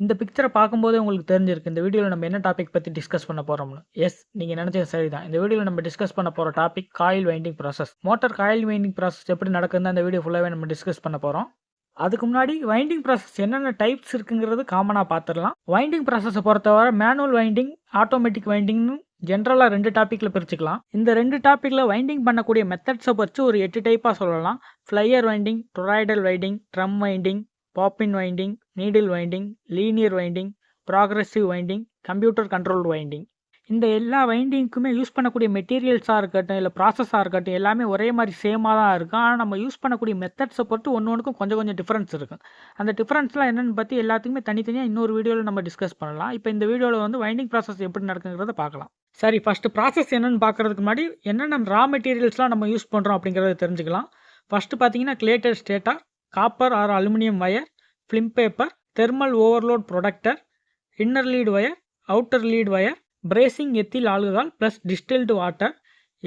இந்த பிக்சரை பார்க்கும்போதே உங்களுக்கு தெரிஞ்சிருக்கு இந்த வீடியோவில் நம்ம என்ன டாபிக் பற்றி டிஸ்கஸ் பண்ண போகிறோம்னு. எஸ், நீங்கள் நினச்சது சரிதான். இந்த வீடியோவில் நம்ம டிஸ்கஸ் பண்ண போகிற topic coil winding process. Motor coil winding process எப்படி நடக்குதுன்னு அந்த வீடியோ ஃபுல்லாகவே நம்ம டிஸ்கஸ் பண்ண போகிறோம். அதுக்கு முன்னாடி வைண்டிங் ப்ராசஸ் என்னென்ன டைப்ஸ் இருக்குங்கிறது காமனாக பார்த்துடலாம். வைண்டிங் ப்ராசஸை பொறுத்தவரை மேனுவல் வைண்டிங், ஆட்டோமேட்டிக் வைண்டிங்னு ஜென்ரலாக 2 டாப்பிக்கில் பிரிச்சுக்கலாம். இந்த 2 டாப்பிக்கில் வைண்டிங் பண்ணக்கூடிய மெத்தட்ஸை பற்றி ஒரு 8 டைப்பாக சொல்லலாம். Flyer winding, toroidal winding, drum winding, bobbin winding, needle winding, linear winding, progressive winding, computer controlled winding. இந்த எல்லா வைண்டிங்க்குமே யூஸ் பண்ணக்கூடிய மெட்டீரியல்ஸாக இருக்கட்டும், இல்லை ப்ராசஸாக இருக்கட்டும், எல்லாமே ஒரே மாதிரி சேமாக தான் இருக்கும். ஆனால் நம்ம யூஸ் பண்ணக்கூடிய மெத்தட்ஸை பொறுத்து ஒன்றுக்கும் கொஞ்சம் டிஃப்ரென்ஸ் இருக்கும். அந்த டிஃப்ரென்ஸ்லாம் என்னென்னு பற்றி எல்லாத்துக்குமே தனித்தனியாக இன்னொரு வீடியோவில் நம்ம டிஸ்கஸ் பண்ணலாம். இப்போ இந்த வீடியோவில் வந்து வைண்டிங் ப்ராசஸ் எப்படி நடக்குங்கிறத பார்க்கலாம். சரி, ஃபஸ்ட்டு ப்ராசஸ் என்னென்னு பார்க்குறதுக்கு முன்னாடி என்னென்ன ரா மெட்டீரியல்ஸ்லாம் நம்ம யூஸ் பண்ணுறோம் அப்படிங்கிறத தெரிஞ்சுக்கலாம். ஃபஸ்ட்டு பார்த்தீங்கன்னா cleated stator, copper or aluminium wire, film paper, thermal overload protector, inner lead wire, outer lead wire, brazing ethyl alcohol plus distilled water,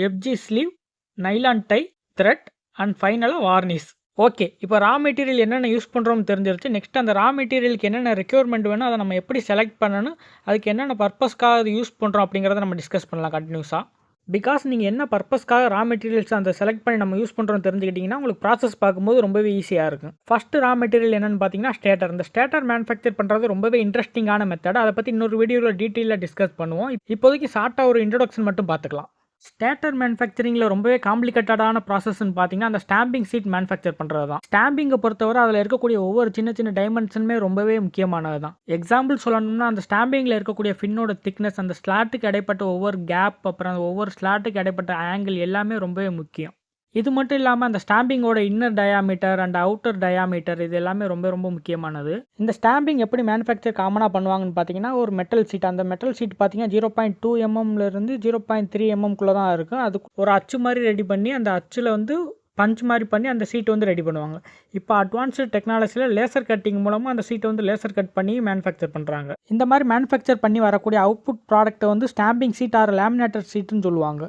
FG sleeve, nylon tie, thread and ஃபைனலாக varnish. Okay, இப்போ raw material என்னென்ன use பண்ணுறோம்னு தெரிஞ்சிருச்சு. Next அந்த ரா மெட்டீரியலுக்கு என்னென்ன requirement வேணும், அதை நம்ம எப்படி செலக்ட் பண்ணணும், அதுக்கு என்னென்ன பர்பஸ்க்காக அது யூஸ் பண்ணுறோம் அப்படிங்கிறத நம்ம டிஸ்கஸ் பண்ணலாம் கண்டினியூஸாக. பிகாஸ் நீங்கள் என்ன பர்பஸ்க்காக ரா மெட்டீரியல்ஸ் அந்த செலக்ட் பண்ணி நம்ம யூஸ் பண்ணுறோம்னு தெரிஞ்சுக்கிட்டிங்கன்னா உங்களுக்கு ப்ராசஸ் பார்க்கும்போது ரொம்பவே ஈஸியாக இருக்கும். ஃபஸ்ட்டு ரா மெட்டீரியல் என்னென்னு பார்த்தீங்கன்னா ஸ்டேட்டர். இந்த ஸ்டேட்டர் மேனுஃபேக்சர் பண்ணுறது ரொம்பவே இன்ட்ரெஸ்டிங்கான மெத்தட். அதை பற்றி இன்னொரு வீடியோவில் டீட்டெயிலாக டிஸ்கஸ் பண்ணுவோம். இப்போதைக்கு ஷார்ட்டாக ஒரு இன்ட்ரோடக்ஷன் மட்டும் பார்த்துக்கலாம். ஸ்டேட்டர் மேனுஃபேக்சரிங்கில் ரொம்பவே காம்ப்ளிகேட்டடான ப்ராசஸ்ன்னு பார்த்தீங்கன்னா அந்த ஸ்டாம்பிங் சீட் மேனுஃபேக்சர் பண்ணுறது தான். ஸ்டாம்பிங்கை பொறுத்தவரை அதில் இருக்கக்கூடிய ஒவ்வொரு சின்ன டைமென்ஷனுமே ரொம்பவே முக்கியமானது தான். எக்ஸாம்பிள் சொல்லணும்னா அந்த ஸ்டாம்பிங்கில் இருக்கக்கூடிய ஃபின்னோட திக்னஸ், அந்த ஸ்லாட்டுக்கு இடைப்பட்ட ஒவ்வொரு கேப், அப்புறம் ஒவ்வொரு ஸ்லாட்டுக்கு இடைப்பட்ட ஆங்கிள் எல்லாமே ரொம்பவே முக்கியம். இது மட்டும் இல்லாமல் அந்த ஸ்டாம்பிங்கோட inner diameter and outer diameter இது எல்லாமே ரொம்ப முக்கியமானது. இந்த ஸ்டாம்பிங் எப்படி மேனுஃபேக்சர் காமனாக பண்ணுவாங்கன்னு பார்த்தீங்கன்னா ஒரு மெட்டல் சீட். அந்த மெட்டல் சீட் பார்த்தீங்கன்னா 0.2 mmலேருந்து 0.3 mmக்குள்ளே தான் இருக்கும். அதுக்கு ஒரு அச்சு மாதிரி ரெடி பண்ணி அந்த அச்சில் வந்து பஞ்ச் மாதிரி பண்ணி அந்த சீட்டை வந்து ரெடி பண்ணுவாங்க. இப்போ அட்வான்ஸ்டு டெக்னாலஜியில் லேசர் கட்டிங் மூலமாக அந்த சீட்டை வந்து லேசர் கட் பண்ணி மேனுஃபேக்சர் பண்ணுறாங்க. இந்த மாதிரி மேனுஃபேக்சர் பண்ணி வரக்கூடிய அவுட்புட் ப்ராடக்ட்டை வந்து ஸ்டாம்பிங் சீட் ஆர் லேமினேட்டர் சீட்டுன்னு சொல்லுவாங்க.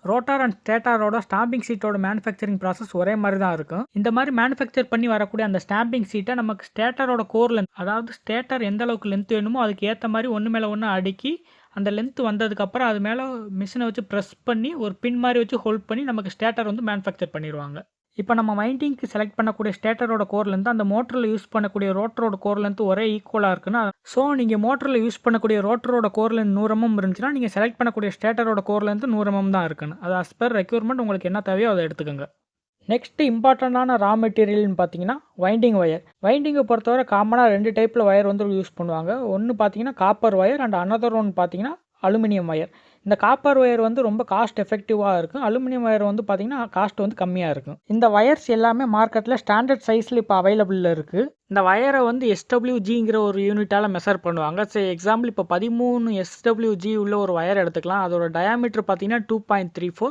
ரோட்டார் அண்ட் ஸ்டேட்டாரோட ஸ்டாம்பிங் சீட்டோட மேனுஃபேக்சரிங் ப்ராசஸ் ஒரே மாதிரி தான் இருக்கும். இந்த மாதிரி மேனுஃபேக்சர் பண்ணி வரக்கூடிய அந்த ஸ்டாம்பிங் சீட்டை நமக்கு ஸ்டேட்டரோட கோர் லென்த், அதாவது ஸ்டேட்டர் எந்த அளவுக்கு லென்த் வேணுமோ அதுக்கு ஏற்ற மாதிரி ஒன்று மேலே ஒன்று அடுக்கி அந்த லென்த் வந்ததுக்கப்புறம் அது மேலே மிஷினை வச்சு ப்ரெஸ் பண்ணி ஒரு பின் மாதிரி வச்சு ஹோல்ட் பண்ணி நமக்கு ஸ்டேட்டர் வந்து மேனுஃபேக்சர் பண்ணிடுவாங்க. இப்போ நம்ம வைண்டிங்க்கு செலக்ட் பண்ணக்கூடிய ஸ்டேட்டரோட கோர் லென்த் அந்த மோட்டரில் யூஸ் பண்ணக்கூடிய ரோட்டரோட கோர் லென்த் ஒரே ஈக்குவலாக இருக்குன்னா, ஸோ நீங்கள் மோட்டரில் யூஸ் பண்ணக்கூடிய ரோட்டரோட கோர் லென்த் 100 mm இருந்துச்சுன்னா நீங்கள் செலக்ட் பண்ணக்கூடிய ஸ்டேட்டரோட கோர் லென்த் 100 mm தான் இருக்கணும். அது அஸ் பர் ரெக்யூர்மெண்ட் உங்களுக்கு என்ன தேவையோ அதை எடுத்துக்கோங்க. நெக்ஸ்ட் இம்பார்ட்டண்டான ரா மெட்டீரியல்னு பார்த்தீங்கன்னா வைண்டிங் வயர். வைண்டிங்கை பொறுத்தவரை காமனாக 2 டைப்பில் வயர் வந்து யூஸ் பண்ணுவாங்க. ஒன்று பார்த்தீங்கன்னா copper wire and another one பார்த்தீங்கன்னா அலுமினியம் வயர். இந்த காப்பர் ஒயர் வந்து ரொம்ப காஸ்ட் எஃபெக்டிவாக இருக்கும். அலுமினியம் ஒயர் வந்து பார்த்திங்கன்னா காஸ்ட் வந்து கம்மியாக இருக்கும். இந்த வயர்ஸ் எல்லாமே மார்க்கெட்டில் ஸ்டாண்டர்ட் சைஸில் இப்போ அவைலபிளில் இருக்குது. இந்த வயரை வந்து SWGங்கிற ஒரு யூனிட்டால் மெஷர் பண்ணுவாங்க. சரி, எக்ஸாம்பிள் இப்போ 13 SWG உள்ள ஒரு வயர் எடுத்துக்கலாம். அதோட டயாமீட்டர் பார்த்தீங்கன்னா 2.34.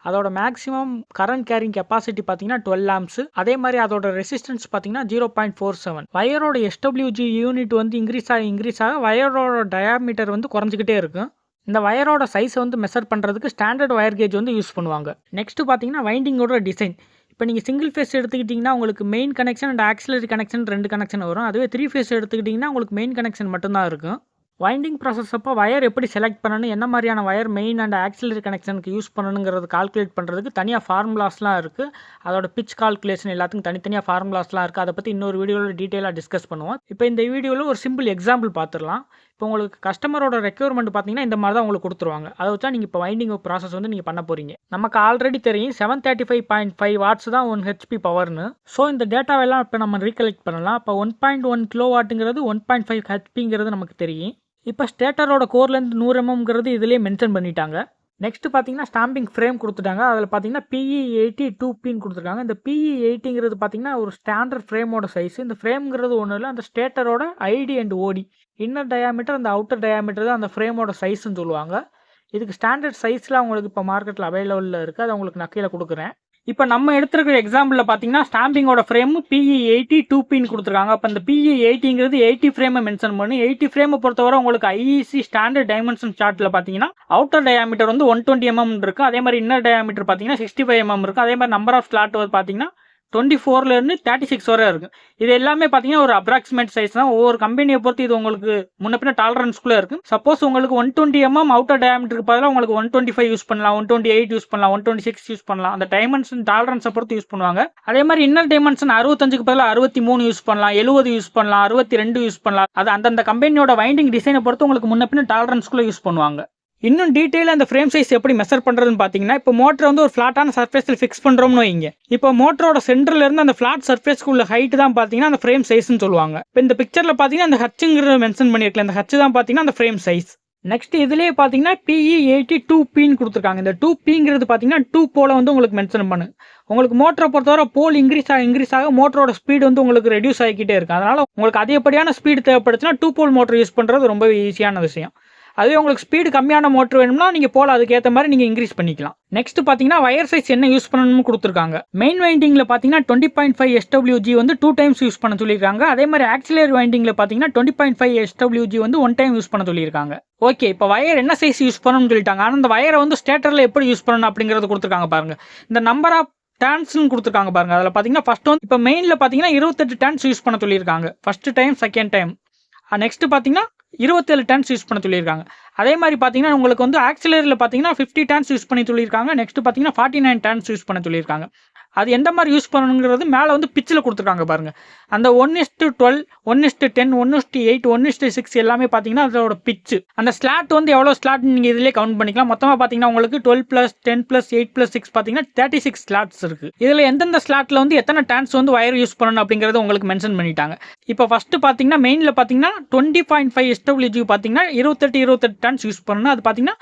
அதோட மேக்ஸிமம் கரண்ட் கேரிங் கெப்பாசிட்டி பார்த்தீங்கன்னா 12 amps. அதே மாதிரி அதோட ரெசிஸ்டன்ஸ் பார்த்தீங்கன்னா 0.47. வயரோட SWG யூனிட் வந்து இன்க்ரீஸ் ஆக வயரோட டயாமீட்டர் வந்து குறைஞ்சிக்கிட்டே இருக்கும். இந்த வயரோட சைஸை வந்து மெஷர் பண்ணுறதுக்கு ஸ்டாண்டர்ட் வயர் கேஜ் வந்து யூஸ் பண்ணுவாங்க. நெக்ஸ்ட் பார்த்தீங்கன்னா வைண்டிங்கோட டிசைன். இப்போ நீங்கள் சிங்கிள் ஃபேஸ் எடுத்துக்கிட்டிங்கன்னா உங்களுக்கு main connection and auxiliary connection 2 connection வரும். அதுவே 3 ஃபேஸ் எடுத்துக்கிட்டிங்கன்னா உங்களுக்கு மெயின் கனெக்ஷன் மட்டும்தான் இருக்கும். வைண்டிங் ப்ராசஸ் அப்போ வயர் எப்படி செலக்ட் பண்ணணும், என்ன மாதிரியான வயர் மெயின் அண்ட் ஆக்சிலரி கனெக்ஷனுக்கு யூஸ் பண்ணணுங்கிறது கால்குலேட் பண்ணுறதுக்கு தனியாக ஃபார்முலாஸ்லாம் இருக்குது. அதோட பிச் கால்குலேஷன் எல்லாத்துக்கும் தனித்தனியாக ஃபார்முலாஸ்லாம் இருக்குது. அதை பற்றி இன்னொரு வீடியோவில் டீட்டெயிலாக டிஸ்கஸ் பண்ணுவோம். இப்போ இந்த வீடியோவில் ஒரு சிம்பிள் எக்ஸாம்பிள் பார்த்துடலாம். இப்போ உங்களுக்கு கஸ்டமரோட ரெக்யர்மெண்ட் பார்த்தீங்கன்னா இந்த மாதிரி தான் உங்களுக்கு கொடுத்துருவாங்க. அதை வச்சா நீங்கள் இப்போ வைண்டிங் ப்ராசஸ் வந்து நீங்கள் பண்ண போகிறீங்க. நமக்கு ஆல்ரெடி தெரியும் 735.5 watts தான் 1 HP பவர்னு. ஸோ இந்த டேட்டாவெல்லாம் இப்போ நம்ம ரீகலெக்ட் பண்ணலாம். இப்போ 1.1 kW 1.5 HPங்கிறது நமக்கு தெரியும். இப்போ ஸ்டேட்டரோட கோர் லென்த் 100 mmங்கிறது இதிலே மென்ஷன் பண்ணிட்டாங்க. நெக்ஸ்ட் பார்த்தீங்கன்னா ஸ்டாம்பிங் ஃப்ரேம் கொடுத்துட்டாங்க. அதில் பார்த்தீங்கன்னா PE80 2Pன்னு கொடுத்துருக்காங்க. இந்த PE80ங்கிறது பார்த்தீங்கன்னா ஒரு ஸ்டாண்டர்ட் ஃப்ரேமோட சைஸ். இந்த ஃப்ரேம்ங்கிறது ஒன்றும் இல்லை, அந்த ஸ்டேட்டரோட ID and OD, inner diameter அந்த அவுட்டர் டயாமீட்டர் தான் அந்த ஃப்ரேமோட சைஸ்ன்னு சொல்லுவாங்க. இதுக்கு ஸ்டாண்டர்ட் சைஸில் அவங்களுக்கு இப்போ மார்க்கெட்டில் அவைலபிளில் இருக்குது. அதை உங்களுக்கு நான் கீழே கொடுக்குறேன். இப்போ நம்ம எடுத்துருக்கிற எக்ஸாம்பிளில் பார்த்தீங்கன்னா ஸ்டாம்பிங்கோட ஃப்ரேம் PE80 2Pன்னு கொடுத்துருக்காங்க. அப்போ இந்த PE80ங்கிறது 80 ஃப்ரேமை மென்ஷன் பண்ணி 80 ஃப்ரேமை பொறுத்தவரை உங்களுக்கு IEC ஸ்டாண்டர்ட் டைமென்ஷன் சார்ட்டில் பார்த்தீங்கன்னா அவுட்டர் டயாமீட்டர் வந்து 120 mm இருக்குது. அதே மாதிரி இன்னர் டயாமீட்டர் பார்த்தீங்கன்னா 65 mm இருக்குது. அதே மாதிரி நம்பர் ஆஃப் ஸ்லாட் பார்த்தீங்கன்னா 24லேருந்து 36 வரை இருக்குது. இது எல்லாமே பார்த்தீங்கன்னா ஒரு அப்ராக்சிமேட் சைஸ் தான். ஒவ்வொரு கம்பெனியை பொறுத்து இது உங்களுக்கு முன்ன பின்ன டாலரன்ஸ்குள்ளே இருக்குது. சப்போஸ் உங்களுக்கு 120 mm அவுட்டர் டயாமீட்டருக்கு பதிலாக உங்களுக்கு 125 யூஸ் பண்ணலாம், 128 யூஸ் பண்ணலாம், 126 யூஸ் பண்ணலாம். அந்த டைமென்ஷன் டாலரன்ஸை பொறுத்து யூஸ் பண்ணுவாங்க. அதே மாதிரி இன்னர் டைமென்ஷன் 65க்கு பதிலாக 63 யூஸ் பண்ணலாம், 70 யூஸ் பண்ணலாம், 62 யூஸ் பண்ணலாம். அது அந்தந்த கம்பெனியோட வைண்டிங் டிசைனை பொறுத்து உங்களுக்கு முன்ன பின்ன டாலரன்ஸ்குள்ளே யூஸ் பண்ணுவாங்க. இன்னும் டீட்டெயிலாக அந்த ஃப்ரேம் சைஸ் எப்படி மெஷர் பண்ணுறதுன்னு பார்த்தீங்கன்னா, இப்போ மோட்டர் வந்து ஒரு ஃப்ளாட்டான சர்ஃபேஸில் ஃபிக்ஸ் பண்ணுறோம்னு வைங்க. இப்போ மோட்டரோட சென்டர்லேருந்து அந்த ஃப்ளாட் சர்ஃபேஸ்க்கு உள்ள ஹைட் தான் பார்த்தீங்கன்னா அந்த ஃப்ரேம் சைஸ்ன்னு சொல்லுவாங்க. இப்போ இந்த பிக்சரில் பார்த்தீங்கன்னா அந்த ஹச்சுங்கிறத மென்ஷன் பண்ணியிருக்கல, அந்த ஹச்சு தான் பார்த்தீங்கன்னா அந்த ஃப்ரேம் சைஸ். நெக்ஸ்ட் இதுலேயே பார்த்தீங்கன்னா PE82Pன்னு கொடுத்துருக்காங்க. இந்த 2Pங்கிறது பார்த்தீங்கன்னா 2 போல வந்து உங்களுக்கு மென்ஷன் பண்ணு. உங்களுக்கு மோட்டரை பொறுத்தவரை போல் இன்க்ரீஸ் ஆக மோட்டரோட ஸ்பீடு வந்து உங்களுக்கு ரெடியூஸ் ஆகிக்கிட்டே இருக்கும். அதனால் உங்களுக்கு அதிகப்படியான ஸ்பீடு தேவைப்படுச்சுன்னா 2 போல் மோட்டர் யூஸ் பண்ணுறது ரொம்ப ஈஸியான விஷயம். அதுவே உங்களுக்கு ஸ்பீடு கம்மியான மோட்டர் வேணும்னா நீங்கள் போல் அதுக்கேற்ற மாதிரி நீங்கள் இன்க்ரீஸ் பண்ணிக்கலாம். நெக்ஸ்ட் பார்த்தீங்கன்னா வயர் சைஸ் என்ன யூஸ் பண்ணணும்னு கொடுத்துருக்காங்க. மெயின் வைண்டிங்கில் பார்த்தீங்கன்னா 20.5 SWG வந்து 2 டைம்ஸ் யூஸ் பண்ண சொல்லியிருக்காங்க. அதே மாதிரி ஆக்சிலரி வைண்டிங்கில் பார்த்தீங்கன்னா 20.5 SWG வந்து 1 டைம் யூஸ் பண்ண சொல்லியிருக்காங்க. ஓகே, இப்போ வயர் என்ன சைஸ் யூஸ் பண்ணணும்னு சொல்லிட்டாங்க. ஆனால் அந்த வயரை வந்து ஸ்டேட்டரில் எப்படி யூஸ் பண்ணணும் அப்படிங்கிறது கொடுத்துருக்காங்க பாருங்க. இந்த நம்பர் ஆஃப் டர்ன்ஸ்னு கொடுத்துருக்காங்க பாருங்க. அதில் பார்த்தீங்கன்னா ஃபர்ஸ்ட் வந்து இப்போ மெயினில் பார்த்தீங்கன்னா 28 டர்ன்ஸ் யூஸ் பண்ண சொல்லியிருக்காங்க first time, second time. Next பார்த்தீங்கன்னா 27 டர்ன்ஸ் யூஸ் பண்ண சொல்லியிருக்காங்க. அதே மாதிரி பார்த்தீங்கன்னா உங்களுக்கு வந்து ஆக்சிலரியில் பார்த்தீங்கன்னா 50 டர்ன்ஸ் யூஸ் பண்ணி சொல்லியிருக்காங்க. நெக்ஸ்ட் பார்த்தீங்கன்னா 49 டர்ன்ஸ் யூஸ் பண்ண சொல்லியிருக்காங்க. அது எந்த மாதிரி யூஸ் பண்ணணுங்கிறது மேலே வந்து பிச்சில் கொடுத்துருக்காங்க பாருங்க. அந்த 1:12, 1:10, 1:8, 1:6 எல்லாமே பார்த்தீங்கன்னா அதோட பிச்சு. அந்த ஸ்லாட் வந்து எவ்வளோ ஸ்லாட் நீங்கள் இதிலே கவுண்ட் பண்ணிக்கலாம். மொத்தமாக பார்த்தீங்கன்னா உங்களுக்கு 12+, 10+, 8+6 பார்த்தீங்கன்னா 36 ஸ்லாட்ஸ் இருக்குது. இதில் எந்தெந்த ஸ்லாட்டில் வந்து எத்தனை டர்ன்ஸ் வந்து வயர் யூஸ் பண்ணணும் அப்படிங்கிறத உங்களுக்கு மென்ஷன் பண்ணிட்டாங்க. இப்போ ஃபஸ்ட்டு பார்த்தீங்கன்னா மெயினில் பார்த்தீங்கன்னா 20.5 SWG பார்த்தீங்கன்னா 28 டர்ன்ஸ் யூஸ் பண்ணணும். அது பார்த்தீங்கன்னா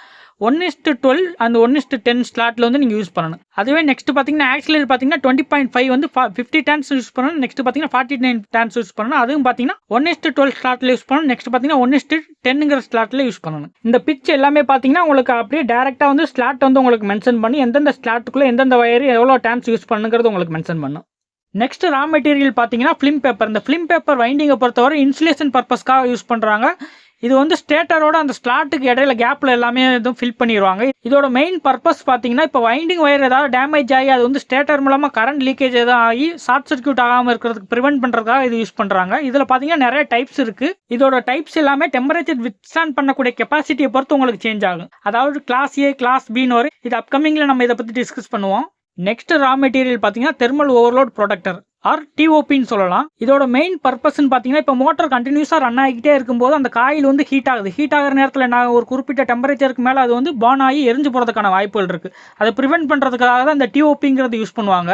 1:12 அந்த 1:10 ஸ்லாட்டில் வந்து நீங்கள் யூஸ் பண்ணணும். அதுவே நெக்ஸ்ட் பார்த்தீங்கன்னா ஆக்சிலரி பார்த்தீங்கன்னா 20.5 வந்து 50 டர்ன்ஸ் யூஸ் பண்ணணும். நெக்ஸ்ட் பார்த்தீங்கன்னா 49 டர்ன்ஸ் யூஸ் பண்ணணும். அதுவும் பார்த்தீங்கன்னா 1:12 ஸ்லாட்டில் யூஸ் பண்ணணும். நெக்ஸ்ட் பார்த்தீங்கன்னா 1:10ங்கிற ஸ்லாட்டில் யூஸ் பண்ணணும். இந்த பிச் எல்லாமே பார்த்தீங்கன்னா உங்களுக்கு அப்படியே டேரெக்டாக வந்து ஸ்லாட் வந்து உங்களுக்கு மென்ஷன் பண்ணி எந்தெந்த ஸ்லாட்டுக்குள்ளே எந்தெந்த வயர் எவ்வளோ டர்ன்ஸ் யூஸ் பண்ணுங்கிறது உங்களுக்கு மென்ஷன் பண்ணும். நெக்ஸ்ட் ரா மெட்டீரியல் பார்த்தீங்கன்னா ஃபிலிம் பேப்பர். இந்த ஃபிலிம் பேப்பர் வைண்டிங்கை பொறுத்தவரை இன்சுலேஷன் பர்பஸ்க்காக யூஸ் பண்ணுறாங்க. இது வந்து ஸ்டேட்டரோட அந்த ஸ்லாட்டுக்கு இடையில கேப்பில் எல்லாமே இதுவும் ஃபில் பண்ணிடுவாங்க. இதோட மெயின் பர்பஸ் பார்த்தீங்கன்னா இப்போ வைண்டிங் வயர் ஏதாவது டேமேஜ் ஆகி அது வந்து ஸ்டேட்டர் மூலமாக கரண்ட் லீக்கேஜ் எதாவது ஆகி ஷார்ட் சர்க்யூட் ஆகாமல் இருக்கிறதுக்கு ப்ரிவென்ட் பண்ணுறதுக்காக இது யூஸ் பண்ணுறாங்க. இதில் பார்த்தீங்கன்னா நிறைய டைப்ஸ் இருக்குது. இதோட டைப்ஸ் எல்லாமே டெம்பரேச்சர் வித்ஸ்டாண்ட் பண்ணக்கூடிய கெப்பாசிட்டியை பொறுத்து உங்களுக்கு சேஞ்ச் ஆகும். அதாவது கிளாஸ் A, கிளாஸ் Bன்னு வரும். இது அப்கமிங்கில் நம்ம இதை பற்றி டிஸ்கஸ் பண்ணுவோம். நெக்ஸ்ட் ரா மெட்டீரியல் பார்த்தீங்கன்னா தெர்மல் ஓவர்லோட் ப்ரொடக்டர் ஆர் TOPன்னு சொல்லலாம். இதோட மெயின் பர்பஸ்ன்னு பார்த்தீங்கன்னா இப்போ மோட்டர் கண்டினியூஸாக ரன் ஆகிக்கிட்டே இருக்கும்போது அந்த காயில் வந்து ஹீட் ஆகுது. ஹீட் ஆகிற நேரத்தில் நான் ஒரு குறிப்பிட்ட டெம்பரேச்சருக்கு மேலே அது வந்து பர்ன் ஆகி எரிஞ்சு போகிறதுக்கான வாய்ப்புகள் இருக்குது. அதை ப்ரிவென்ட் பண்ணுறதுக்காக தான் இந்த TOPங்கிறது யூஸ் பண்ணுவாங்க.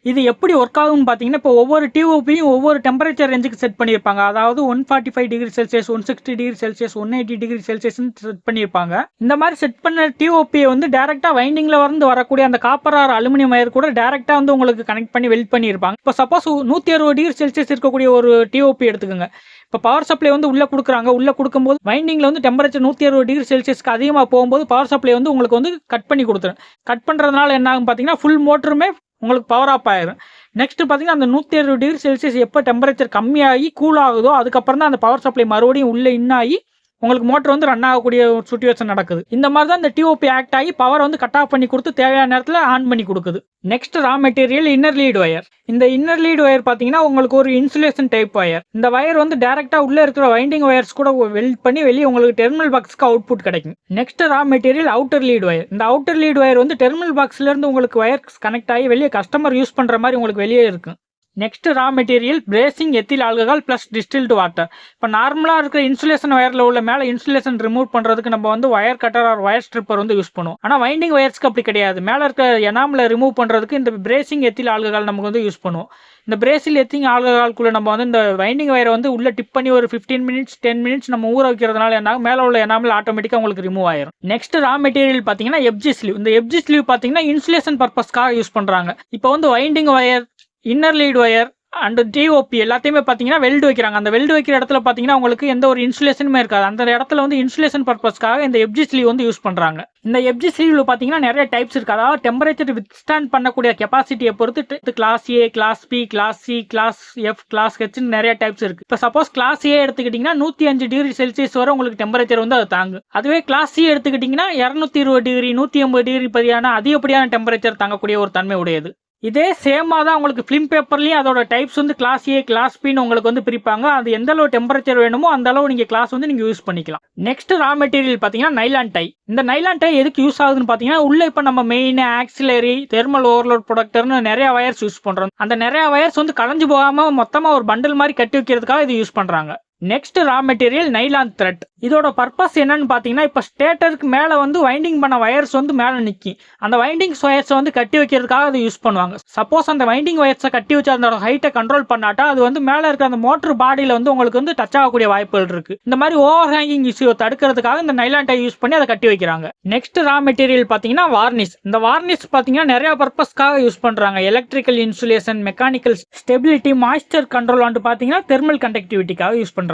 இது எப்படி ஒர்க் ஆகும்னு பார்த்தீங்கன்னா இப்போ ஒவ்வொரு டிஓபியும் ஒவ்வொரு டெம்பரேச்சர் ரேஞ்சுக்கு செட் பண்ணியிருப்பாங்க. அதாவது 145 degree Celsius, 160 degree Celsius, 180 degree செல்சியஸ்ன்னு செட் பண்ணியிருப்பாங்க. இந்த மாதிரி செட் பண்ண டிஓபியை வந்து டேரெக்டாக வைண்டிங்கில் வந்து வரக்கூடிய அந்த காப்பர் ஆர் அலுமினியம் வயர் கூட டேரெக்டாக வந்து உங்களுக்கு கனெக்ட் பண்ணி வெல்ட் பண்ணியிருப்பாங்க. இப்போ சப்போஸ் 160 டிகிரி செல்சியஸ் இருக்கக்கூடிய ஒரு டிஓபி எடுத்துக்கோங்க. இப்போ பவர் சப்ளை வந்து உள்ளே கொடுக்குறாங்க. உள்ளே கொடுக்கும்போது வைண்டிங்கில் வந்து டெம்பரேச்சர் 160 டிகிரி செல்சியஸ்க்கு அதிகமாக போகும்போது பவர் சப்ளை வந்து உங்களுக்கு வந்து கட் பண்ணி கொடுத்துரும். கட் பண்ணுறதுனால என்ன ஆகும் பார்த்தீங்கன்னா ஃபுல் மோட்டருமே உங்களுக்கு பவர் ஆஃப் ஆயிரும். நெக்ஸ்ட் பார்த்தீங்கன்னா அந்த 160 டிகிரி செல்சியஸ் எப்போ டெம்பரேச்சர் கம்மியாகி கூல் ஆகுதோ அதுக்கப்புறம் தான் அந்த பவர் சப்ளை மறுபடியும் உள்ளே இன்னாகி உங்களுக்கு மோட்டர் வந்து ரன் ஆகக்கூடிய ஒரு சுச்சுவேஷன் நடக்குது. இந்த மாதிரி தான் இந்த டிஓபி ஆக்ட் ஆகி பவர் வந்து கட் ஆஃப் பண்ணி கொடுத்து தேவையான நேரத்தில் ஆன் பண்ணி கொடுக்குது. Next raw material inner lead wire. இந்த இன்னர் லீட் ஒயர் பார்த்தீங்கன்னா உங்களுக்கு ஒரு இன்சுலேஷன் டைப் ஒயர். இந்த ஒயர் வந்து டேரெக்டாக உள்ளே இருக்கிற வைண்டிங் ஒயர்ஸ் கூட வெல்ட் பண்ணி வெளியே உங்களுக்கு டெர்மினல் பாக்ஸ்க்கு அவுட்புட் கிடைக்கும். Next raw material outer lead wire. இந்த அவுட்டர் லீட் ஒயர் வந்து டெர்மினல் பாக்ஸ்லேருந்து உங்களுக்கு ஒயர் கனெக்ட் ஆகி வெளியே கஸ்டமர் யூஸ் பண்ணுற மாதிரி உங்களுக்கு வெளியே இருக்கும். Next raw material brazing ethyl alcohol plus distilled water. இப்போ நார்மலாக இருக்கிற இன்சுலேஷன் ஒயரில் உள்ள மேலே இன்சுலேஷன் ரிமூவ் பண்ணுறதுக்கு நம்ம வந்து wire cutter or wire stripper வந்து யூஸ் பண்ணுவோம். ஆனால் வைண்டிங் ஒயர்ஸ்க்கு அப்படி கிடையாது. மேலே இருக்க எனாமில் ரிமூவ் பண்ணுறதுக்கு இந்த பிரேசிங் எத்தில் ஆல்கஹால் நமக்கு வந்து யூஸ் பண்ணுவோம். இந்த பிரேசில் எத்தில் ஆல்கஹால்குள்ளே நம்ம வந்து இந்த வைண்டிங் ஒயரை வந்து உள்ளே டிப் பண்ணி ஒரு 15 மினிட்ஸ் 10 மினிட்ஸ் நம்ம ஊற வைக்கிறதுனால என்ன மேலே உள்ள எனாமில் ஆட்டோமேட்டிக்காக உங்களுக்கு ரிமூவ் ஆயிரும். நெக்ஸ்ட் ரா மெட்டீரியல் பார்த்தீங்கன்னா FG ஸ்லீவ். இந்த FG ஸ்லீவ் பார்த்தீங்கன்னா இன்சுலேஷன் பர்பஸ்க்காக யூஸ் பண்ணுறாங்க. இப்போ வந்து winding wire, inner lead wire and DOP எல்லாத்தையுமே பார்த்தீங்கன்னா வெல்டு வைக்கிறாங்க. அந்த வெல்டு வைக்கிற இடத்துல பார்த்தீங்கன்னா உங்களுக்கு எந்த ஒரு இன்சுலேஷனுமே இருக்காது. அந்த இடத்துல வந்து இன்சுலேஷன் பர்பஸ்க்காக இந்த FG ஸ்லீவ் வந்து யூஸ் பண்ணுறாங்க. இந்த FG ஸ்லீவ்ல பார்த்தீங்கன்னா நிறைய டைப்ஸ் இருக்குது. அதாவது டெம்பரேச்சர் வித்ஸ்டாண்ட் பண்ணக்கூடிய கெப்பாசிட்டியை பொறுத்து class A, class B, class C, class F, class Hன்னு நிறைய டைப்ஸ் இருக்குது. இப்போ சப்போஸ் கிளாஸ் A எடுத்துக்கிட்டிங்கன்னா 105 டிகிரி செல்சியஸ் வரை உங்களுக்கு டெம்பரேச்சர் வந்து அது தாங்கும். அதுவே கிளாஸ் C எடுத்துக்கிட்டிங்கன்னா 220 டிகிரி 180 டிகிரி பதியான அதிகப்படியான டெம்பரேச்சர் தாங்கக்கூடிய ஒரு தன்மை உடையது. இதே சேமாக தான் உங்களுக்கு ஃபிலிம் பேப்பர்லேயும் அதோட டைப்ஸ் வந்து கிளாஸ் ஏ கிளாஸ் பின்னு உங்களுக்கு வந்து பிரிப்பாங்க. அது எந்த அளவு டெம்பரேச்சர் வேணுமோ அந்த அளவு நீங்கள் கிளாஸ் வந்து நீங்கள் யூஸ் பண்ணிக்கலாம். நெக்ஸ்ட் ரா மெட்டீரியல் பார்த்தீங்கன்னா நைலான் டை. இந்த நைலான் டை எதுக்கு யூஸ் ஆகுதுன்னு பார்த்தீங்கன்னா, உள்ள இப்போ நம்ம மெயின் ஆக்சிலரி தெர்மல் ஓவர்லோட் ப்ரொடக்டர்னு நிறைய வயர்ஸ் யூஸ் பண்ணுறோம். அந்த நிறைய வயர்ஸ் வந்து கலைஞ்சு போகாமல் மொத்தமாக ஒரு பண்டில் மாதிரி கட்டி வைக்கிறதுக்காக இது யூஸ் பண்ணுறாங்க. Next raw material nylon thread. இதோட பர்பஸ் என்னன்னு பார்த்தீங்கன்னா, இப்போ ஸ்டேட்டருக்கு மேலே வந்து வைண்டிங் பண்ண வயர்ஸ் வந்து மேலே நிற்கி அந்த வைண்டிங் வயர்ஸை வந்து கட்டி வைக்கிறதுக்காக அதை யூஸ் பண்ணுவாங்க. சப்போஸ் அந்த வைண்டிங் வயர்ஸை கட்டி வச்சு அதோட ஹைட்டை கண்ட்ரோல் பண்ணாட்டா அது வந்து மேலே இருக்கிற அந்த மோட்டர் பாடியில் வந்து உங்களுக்கு வந்து டச் ஆகக்கூடிய வாய்ப்புகள் இருக்கு. இந்த மாதிரி ஓவர் ஹேங்கிங் இஷ்யூ தடுக்கிறதுக்காக இந்த நைலான் டை யூஸ் பண்ணி அதை கட்டி வைக்கிறாங்க. நெக்ஸ்ட் ரா மெட்டீரியல் பார்த்தீங்கன்னா வார்னிஷ். இந்த வார்னிஷ் பார்த்தீங்கன்னா நிறைய பர்பஸ்க்காக யூஸ் பண்ணுறாங்க. Electrical insulation, mechanical stability, moisture control வந்து பார்த்தீங்கன்னா தெர்மல் கண்டக்டிவிட்டிக்காக யூஸ் பண்ணுறாங்க.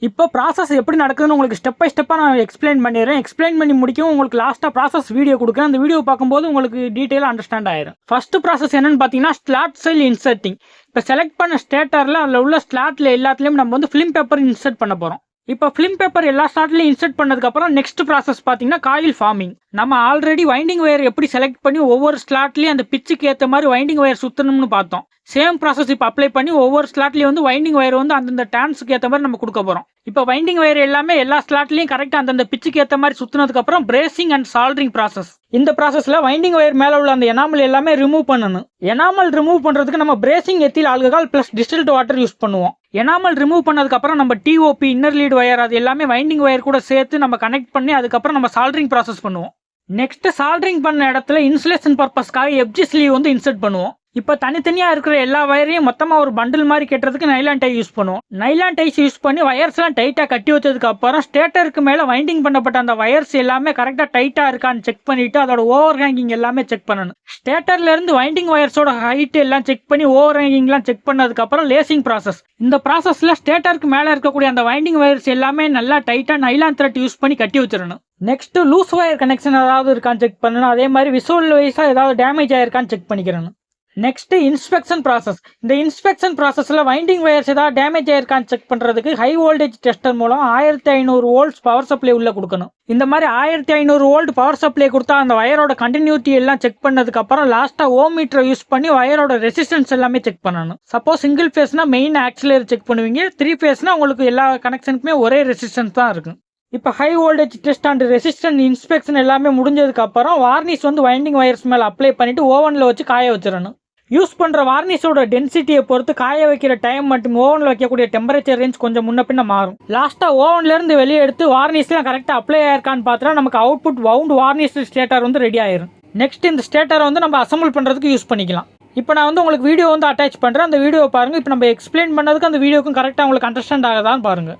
இப்போ ப்ராசஸ் எப்படி நடக்குதுன்னு உங்களுக்கு ஸ்டெப் பை ஸ்டெப்பாக நான் எக்ஸ்பிளைன் பண்ணிடுறேன். எக்ஸ்பிளைன் பண்ணி முடிக்கவும் உங்களுக்கு லாஸ்ட்டாக ப்ராசஸ் வீடியோ கொடுக்குறேன். அந்த வீடியோ பார்க்கும்போது உங்களுக்கு டீட்டெயிலாக அண்டர்ஸ்டாண்ட் ஆயிடும். ஃபர்ஸ்ட் ப்ராசஸ் என்னன்னு பார்த்தீங்கன்னா ஸ்லாட் செல் இன்சர்ட்டிங். இப்போ செலக்ட் பண்ண ஸ்டேட்டரில் அதில் உள்ள ஸ்லாட்டில் எல்லாத்துலேயும் நம்ம வந்து ஃபிலிம் பேப்பர் இன்சர்ட் பண்ண போகிறோம். இப்போ ஃபிலிம் பேப்பர் எல்லா ஸ்லாட்லையும் இன்சர்ட் பண்ணதுக்கப்புறம் நெக்ஸ்ட் ப்ராசஸ் பார்த்தீங்கன்னா காயில் ஃபார்மிங். நம்ம ஆல்ரெடி வைண்டிங் வயர் எப்படி செலக்ட் பண்ணி ஒவ்வொரு ஸ்லாட்லேயும் அந்த பிச்சுக்கு ஏற்ற மாதிரி வைண்டிங் வயர் சுற்றணும்னு பார்த்தோம். சேம் ப்ராசஸ் இப்போ அப்ளை பண்ணி ஒவ்வொரு ஸ்லாட்லேயும் வந்து வைண்டிங் வயர் வந்து அந்தந்த டேன்ஸுக்கு ஏற்ற மாதிரி நம்ம கொடுக்க போகிறோம். இப்போ வைண்டிங் வயர் எல்லாமே எல்லா ஸ்லாட்லையும் கரெக்டாக அந்தந்த பிச்சுக்கு ஏற்ற மாதிரி சுற்றினதுக்கப்புறம் பிரேசிங் அண்ட் சால்டரிங் ப்ராசஸ். இந்த ப்ராசஸில் வைண்டிங் வயர் மேலே உள்ள அந்த எனாமல் எல்லாமே ரிமூவ் பண்ணணும். எனாமல் ரிமூவ் பண்ணுறதுக்கு நம்ம brazing ethyl alcohol plus distilled water use பண்ணுவோம். எனாமல் ரிமூவ் பண்ணதுக்கப்புறம் நம்ம டிஓபி, இன்னர் லீட் வயர் அது எல்லாமே வைண்டிங் வயர் கூட சேர்த்து நம்ம கனெக்ட் பண்ணி அதுக்கப்புறம் நம்ம சால்டரிங் ப்ராசஸ் பண்ணுவோம். நெக்ஸ்ட் சால்டரிங் பண்ண இடத்துல இன்சுலேஷன் பர்பஸ்க்காக எப்ஜி ஸ்லீவ் வந்து இன்சர்ட் பண்ணுவோம். இப்போ தனித்தனியாக இருக்கிற எல்லா வயரையும் மொத்தமாக ஒரு பண்டில் மாதிரி கட்டுறதுக்கு நைலான் டை யூஸ் பண்ணுவோம். நைலான் டைஸ் யூஸ் பண்ணி வயர்ஸ்லாம் டைட்டாக கட்டி வச்சதுக்கு அப்புறம் ஸ்டேட்டருக்கு மேலே வைண்டிங் பண்ணப்பட்ட அந்த வயர்ஸ் எல்லாமே கரெக்டாக டைட்டாக இருக்கான்னு செக் பண்ணிட்டு அதோட ஓவர் ஹேங்கிங் எல்லாமே செக் பண்ணணும். ஸ்டேட்டர்லேருந்து வைண்டிங் வயர்ஸோட ஹைட் எல்லாம் செக் பண்ணி ஓவர் ஹேங்கிங்லாம் செக் பண்ணதுக்கப்புறம் லேசிங் ப்ராசஸ். இந்த ப்ராசஸில் ஸ்டேட்டருக்கு மேலே இருக்கக்கூடிய அந்த வைண்டிங் வயர்ஸ் எல்லாமே நல்லா டைட்டாக நைலான் த்ரெட் யூஸ் பண்ணி கட்டி வச்சிடணும். நெக்ஸ்ட் லூஸ் வயர் கனெக்ஷன் ஏதாவது இருக்கான்னு செக் பண்ணணும். அதே மாதிரி விசுவல் வைஸாக ஏதாவது டேமேஜ் ஆயிருக்கான்னு செக் பண்ணிக்கிறணும். Next inspection process. இந்த இன்ஸ்பெக்ஷன் ப்ராசஸில் வைண்டிங் வயர்ஸ் ஏதாவது டேமேஜ் ஆயிருக்கான்னு செக் பண்ணுறதுக்கு ஹை வோல்டேஜ் டெஸ்டர் மூலம் 1500 வோல்ட்ஸ் பவர் சப்ளை உள்ள கொடுக்கணும். இந்த மாதிரி 1500 வோல்ட் பவர் சப்ளை கொடுத்தா அந்த வயரோட கண்டினியூட்டி எல்லாம் செக் பண்ணதுக்கப்புறம் லாஸ்ட்டாக ஓமீட்டரை யூஸ் பண்ணி வயரோட ரெசிஸ்டன்ஸ் எல்லாமே செக் பண்ணணும். சப்போஸ் சிங்கிள் ஃபேஸ்னா மெயின் ஆக்சிலரி செக் பண்ணுவீங்க. 3 ஃபேஸ்னா உங்களுக்கு எல்லா கனெக்ஷனுக்குமே ஒரே ரெசிஸ்டன்ஸ் தான் இருக்கும். இப்போ high voltage test and resistant inspection எல்லாமே முடிஞ்சதுக்கப்புறம் வார்னிஷ் வந்து வைண்டிங் வயர்ஸ் மேலே அப்ளை பண்ணிவிட்டு ஓவனில் வச்சு காய வச்சிடணும். யூஸ் பண்ணுற வார்னிஷோட டென்சிட்டியை பொறுத்து காய வைக்கிற டைம் மற்றும் ஓவனில் வைக்கக்கூடிய டெம்பரேச்சர் ரேஞ்ச் கொஞ்சம் முன்ன பின்ன மாறும். லாஸ்ட்டாக ஓவன்லேருந்து வெளியே எடுத்து வார்னிஷ்லாம் கரெக்டாக அப்ளை ஆயிருக்கான்னு பார்த்தா நமக்கு அவுட்புட் வவுண்ட் வார்னிஷ் ஸ்டேட்டர் வந்து ரெடி ஆயிரும். நெக்ஸ்ட் இந்த ஸ்டேட்டரை வந்து நம்ம அசம்பிள் பண்ணுறதுக்கு யூஸ் பண்ணிக்கலாம். இப்போ நான் வந்து உங்களுக்கு வீடியோ வந்து அட்டாச் பண்ணுறேன். அந்த வீடியோ பாருங்கள். இப்போ நம்ம எக்ஸ்பிளைன் பண்ணதுக்கு அந்த வீடியோக்கும் கரெக்டாக உங்களுக்கு அண்டர்ஸ்டாண்ட் ஆகுதான்னு பாருங்கள்.